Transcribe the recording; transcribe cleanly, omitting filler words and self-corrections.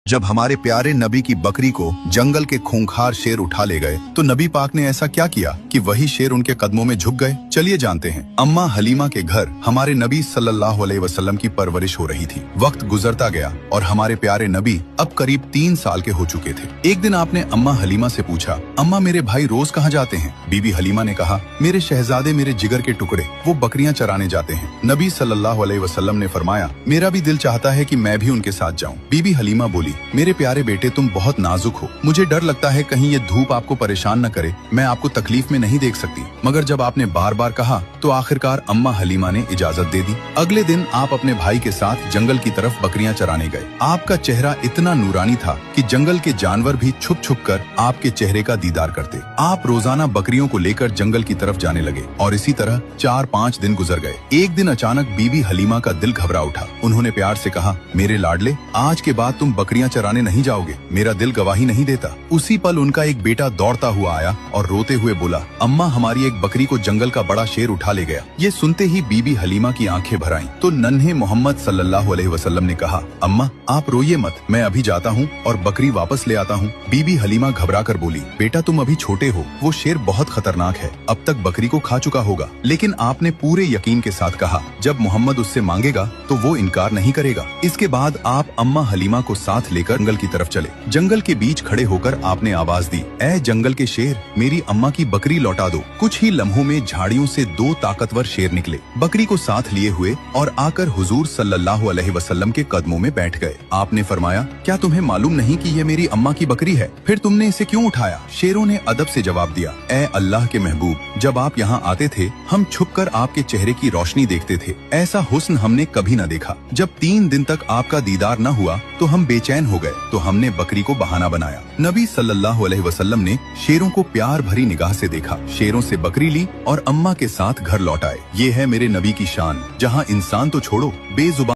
जब हमारे प्यारे नबी की बकरी को जंगल के खूंखार शेर उठा ले गए तो नबी पाक ने ऐसा क्या किया कि वही शेर उनके कदमों में झुक गए। चलिए जानते हैं। अम्मा हलीमा के घर हमारे नबी सल्लल्लाहु अलैहि वसल्लम की परवरिश हो रही थी। वक्त गुजरता गया और हमारे प्यारे नबी अब करीब 3 साल के हो चुके थे। एक दिन आपने अम्मा हलीमा से पूछा, अम्मा मेरे भाई रोज कहाँ जाते हैं? बीबी हलीमा ने कहा, मेरे शहजादे मेरे जिगर के टुकड़े, वो बकरियां चराने जाते हैं। नबी सल्लल्लाहु अलैहि वसल्लम ने फरमाया, मेरा भी दिल चाहता है कि मैं भी उनके साथ जाऊं। बीबी हलीमा बोली, मेरे प्यारे बेटे तुम बहुत नाजुक हो, मुझे डर लगता है कहीं ये धूप आपको परेशान न करे, मैं आपको तकलीफ में नहीं देख सकती। मगर जब आपने बार बार कहा तो आखिरकार अम्मा हलीमा ने इजाजत दे दी। अगले दिन आप अपने भाई के साथ जंगल की तरफ बकरियां चराने गए। आपका चेहरा इतना नूरानी था कि जंगल के जानवर भी छुप छुप कर आपके चेहरे का दीदार करते। आप रोजाना बकरियों को लेकर जंगल की तरफ जाने लगे और इसी तरह 4-5 दिन गुजर गए। एक दिन अचानक बीबी हलीमा का दिल घबरा उठा। उन्होंने प्यार से कहा, मेरे लाडले, आज के बाद तुम बकरियां चराने नहीं जाओगे, मेरा दिल गवाही नहीं देता। उसी पल उनका एक बेटा दौड़ता हुआ आया और रोते हुए बोला, अम्मा हमारी एक बकरी को जंगल का बड़ा शेर उठा ले गया। ये सुनते ही बीबी हलीमा की आंखें भर आईं। तो नन्हे मोहम्मद सल्लल्लाहु अलैहि वसल्लम ने कहा, अम्मा आप रोइए मत, मैं अभी जाता हूँ और बकरी वापस ले आता हूँ। बीबी हलीमा घबरा कर बोली, बेटा तुम अभी छोटे हो, वो शेर बहुत खतरनाक है, अब तक बकरी को खा चुका होगा। लेकिन आपने पूरे यकीन के साथ कहा, जब मोहम्मद उससे मांगेगा तो वो इनकार नहीं करेगा। इसके बाद आप अम्मा हलीमा को साथ लेकर जंगल की तरफ चले। जंगल के बीच खड़े होकर आपने आवाज दी, ऐ जंगल के शेर, मेरी अम्मा की बकरी लौटा दो। कुछ ही लम्हों में झाड़ियों से 2 ताकतवर शेर निकले, बकरी को साथ लिए हुए और आकर हुजूर सल्लल्लाहु अलैहि वसल्लम के कदमों में बैठ गए। आपने फरमाया, क्या तुम्हें मालूम नहीं कि ये मेरी अम्मा की बकरी है? फिर तुमने इसे क्यों उठाया? शेरों ने अदब से जवाब दिया, ऐ अल्लाह के महबूब, जब आप यहाँ आते थे हम छुपकर आपके चेहरे की रोशनी देखते थे, ऐसा हुस्न हमने कभी न देखा। जब 3 दिन तक आपका दीदार न हुआ तो हम बेचैन हो गए, तो हमने बकरी को बहाना बनाया। नबी सल्लल्लाहु अलैहि वसल्लम ने शेरों को प्यार भरी निगाह से देखा, शेरों से बकरी ली और अम्मा के साथ घर लौट आए। ये है मेरे नबी की शान, जहाँ इंसान तो छोड़ो, बेजुबान